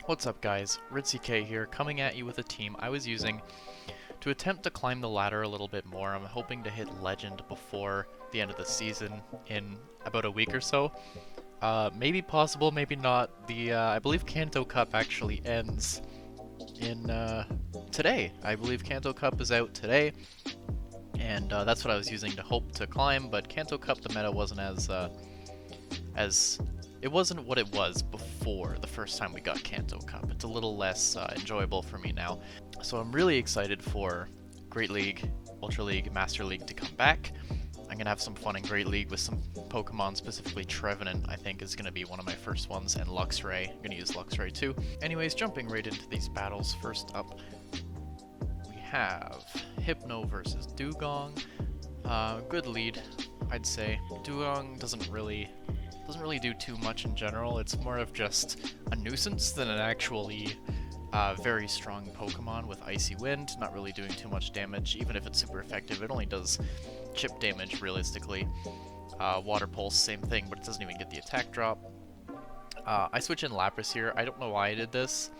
What's up guys, RidzyK here, coming at you with a team I was using to attempt to climb the ladder a little bit more. I'm hoping to hit Legend before the end of the season in about a week or so. Maybe possible, maybe not. I believe Kanto Cup actually ends in today. I believe Kanto Cup is out today, and that's what I was using to hope to climb, but Kanto Cup, the meta wasn't as it wasn't what it was before the first time we got Kanto Cup. It's a little less enjoyable for me now. So I'm really excited for Great League, Ultra League, Master League to come back. I'm going to have some fun in Great League with some Pokemon, specifically Trevenant, I think is going to be one of my first ones, and Luxray. I'm going to use Luxray too. Anyways, jumping right into these battles, first up we have Hypno versus Dugong. Good lead, I'd say. Dugong doesn't really do too much in general. It's more of just a nuisance than an actually very strong Pokemon with Icy Wind, not really doing too much damage. Even if it's super effective, it only does chip damage realistically. Water Pulse, same thing, but it doesn't even get the attack drop. I switch in Lapras here. I don't know why I did this.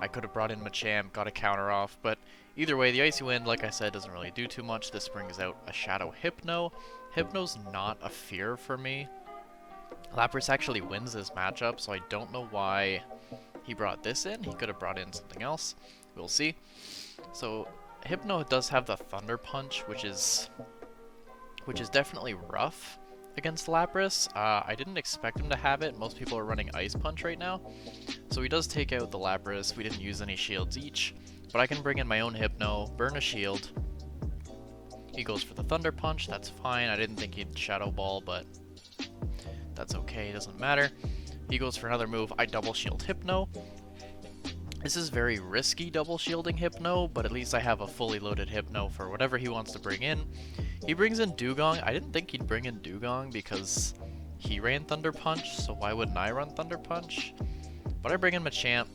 I could have brought in Machamp, got a counter off, but either way, the Icy Wind, like I said, doesn't really do too much. This brings out a Shadow Hypno. Hypno's not a fear for me. Lapras actually wins this matchup, so I don't know why he brought this in. He could have brought in something else. We'll see. So Hypno does have the Thunder Punch, which is definitely rough against Lapras. I didn't expect him to have it. Most people are running Ice Punch right now. So he does take out the Lapras. We didn't use any shields each, but I can bring in my own Hypno, burn a shield. He goes for the Thunder Punch. That's fine. I didn't think he'd Shadow Ball, but that's okay, doesn't matter. He goes for another move. I double shield Hypno. This is very risky double shielding Hypno, but at least I have a fully loaded Hypno for whatever he wants to bring in. He brings in Dugong. I didn't think he'd bring in Dugong because he ran Thunder Punch, so why wouldn't I run Thunder Punch? But I bring in Machamp.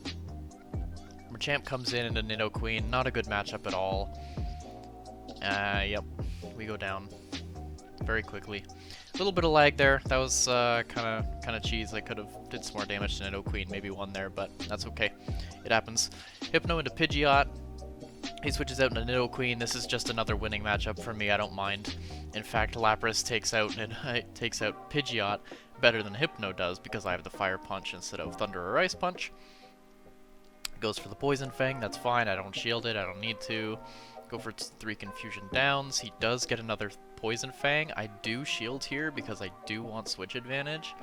Machamp comes in into Nidoqueen. Not a good matchup at all. Yep, we go down very quickly. A little bit of lag there. That was kind of cheese. I could have did some more damage to Nidoqueen, maybe one there, but that's okay. It happens. Hypno into Pidgeot. He switches out into Nidoqueen. This is just another winning matchup for me. I don't mind. In fact, Lapras takes out Pidgeot better than Hypno does because I have the Fire Punch instead of Thunder or Ice Punch. Goes for the Poison Fang. That's fine. I don't shield it. I don't need to. Go for 3 Confusion Downs. He does get another Poison Fang. I do shield here because I do want switch advantage.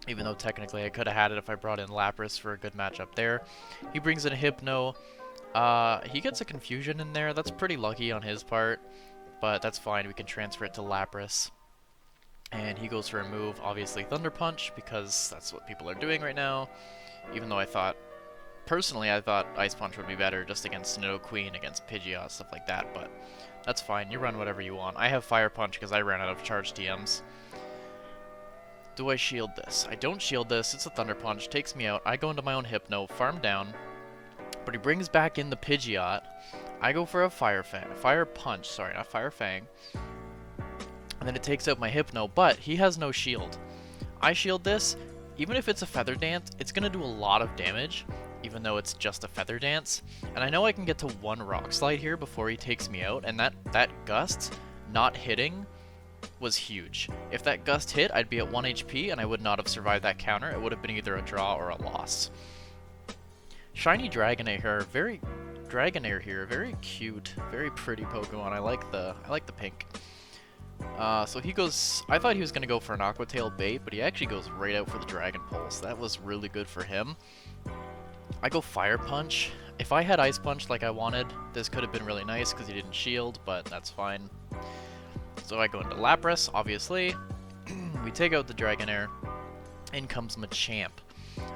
Even though technically I could have had it if I brought in Lapras for a good matchup there. He brings in Hypno. He gets a Confusion in there. That's pretty lucky on his part, but that's fine. We can transfer it to Lapras. And he goes for a move, obviously Thunder Punch, because that's what people are doing right now. Even though personally, I thought Ice Punch would be better just against Nidoqueen, against Pidgeot, stuff like that, but that's fine. You run whatever you want. I have Fire Punch because I ran out of charge TMs. Do I shield this? I don't shield this. It's a Thunder Punch. Takes me out. I go into my own Hypno, farm down, but he brings back in the Pidgeot. I go for a Fire Punch, sorry, not Fire Fang. And then it takes out my Hypno, but he has no shield. I shield this. Even if it's a Feather Dance, it's going to do a lot of damage, even though it's just a Feather Dance. And I know I can get to 1 Rock Slide here before he takes me out, and that Gust not hitting was huge. If that Gust hit, I'd be at 1 HP, and I would not have survived that counter. It would have been either a draw or a loss. Shiny Dragonair here, very cute, very pretty Pokemon. I like the pink. So he goes, I thought he was going to go for an Aqua Tail bait, but he actually goes right out for the Dragon Pulse. That was really good for him. I go Fire Punch. If I had Ice Punch like I wanted, this could have been really nice because he didn't shield, but that's fine. So I go into Lapras, obviously. We take out the Dragonair. In comes Machamp.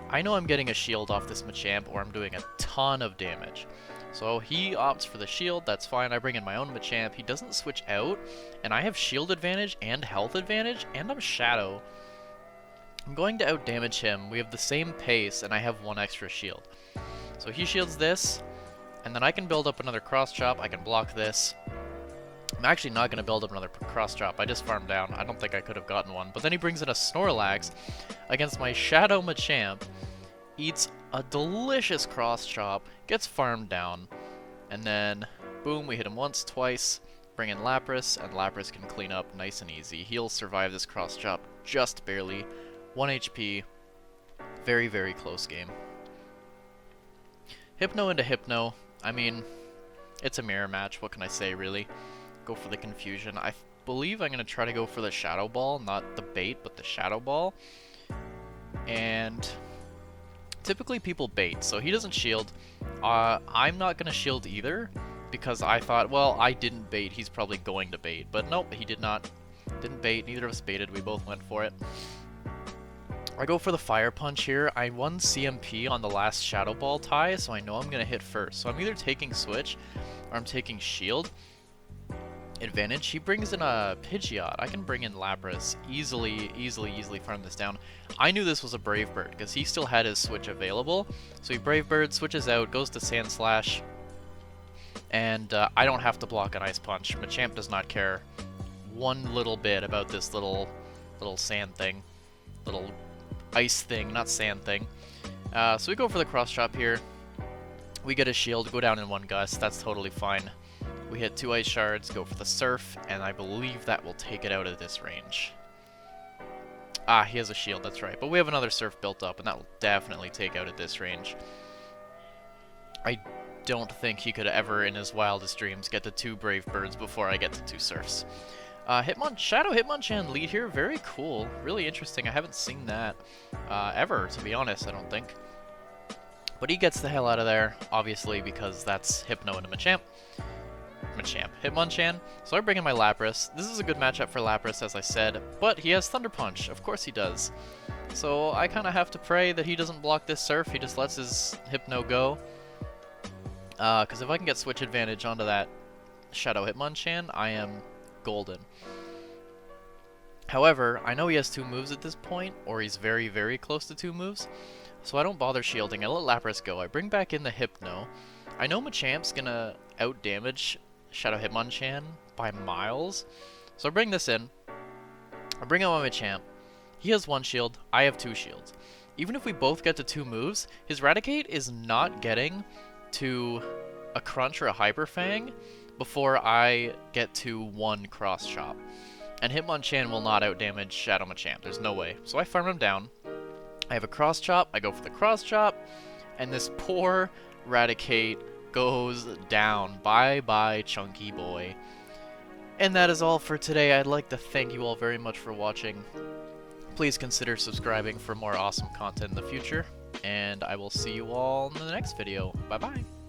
I know I'm getting a shield off this Machamp or I'm doing a ton of damage. So he opts for the shield, that's fine. I bring in my own Machamp. He doesn't switch out, and I have shield advantage and health advantage, and I'm Shadow. I'm going to outdamage him. We have the same pace, and I have 1 extra shield. So he shields this, and then I can build up another Cross Chop. I can block this. I'm actually not going to build up another Cross Chop. I just farmed down. I don't think I could have gotten one. But then he brings in a Snorlax against my Shadow Machamp. eats a delicious cross chop, gets farmed down, and then boom, we hit him once, twice, bring in Lapras, and Lapras can clean up nice and easy. He'll survive this cross chop just barely. 1 HP, very, very close game. Hypno into Hypno, I mean, it's a mirror match, what can I say really? Go for the confusion. I believe I'm going to try to go for the Shadow Ball, not the bait, but the Shadow Ball. And typically people bait, so he doesn't shield. I'm not going to shield either, because I thought, well, I didn't bait, he's probably going to bait. But nope, he did not. Didn't bait, neither of us baited, we both went for it. I go for the Fire Punch here. I won CMP on the last Shadow Ball tie, so I know I'm going to hit first. So I'm either taking Switch, or I'm taking Shield. Advantage. He brings in a Pidgeot. I can bring in Lapras. Easily farm this down. I knew this was a Brave Bird, because he still had his Switch available. So he Brave Bird, switches out, goes to Sand Slash, and I don't have to block an Ice Punch. Machamp does not care one little bit about this little sand thing. Little ice thing, not sand thing. So we go for the cross chop here. We get a shield, go down in 1 gust. That's totally fine. We hit 2 ice shards, go for the surf, and I believe that will take it out of this range. Ah, he has a shield, that's right. But we have another surf built up, and that will definitely take out at this range. I don't think he could ever, in his wildest dreams, get to 2 Brave Birds before I get to 2 surfs. Shadow Hitmonchan lead here, very cool, really interesting. I haven't seen that ever, to be honest, I don't think. But he gets the hell out of there, obviously, because that's Hypno into Machamp. Hitmonchan. So I bring in my Lapras. This is a good matchup for Lapras, as I said, but he has Thunder Punch. Of course he does. So I kind of have to pray that he doesn't block this surf. He just lets his Hypno go. Because if I can get switch advantage onto that Shadow Hitmonchan, I am golden. However, I know he has 2 moves at this point, or he's very, very close to 2 moves, so I don't bother shielding. I let Lapras go. I bring back in the Hypno. I know Machamp's gonna out-damage Shadow Hitmonchan by miles, so I bring this in. I bring out my Machamp. He has 1 shield, I have 2 shields. Even if we both get to 2 moves, his Raticate is not getting to a Crunch or a Hyper Fang before I get to 1 Cross Chop. And Hitmonchan will not outdamage Shadow Machamp, there's no way. So I farm him down. I have a Cross Chop, I go for the Cross Chop, and this poor Raticate goes down. Bye-bye, chunky boy. And that is all for today. I'd like to thank you all very much for watching. Please consider subscribing for more awesome content in the future, and I will see you all in the next video. Bye-bye.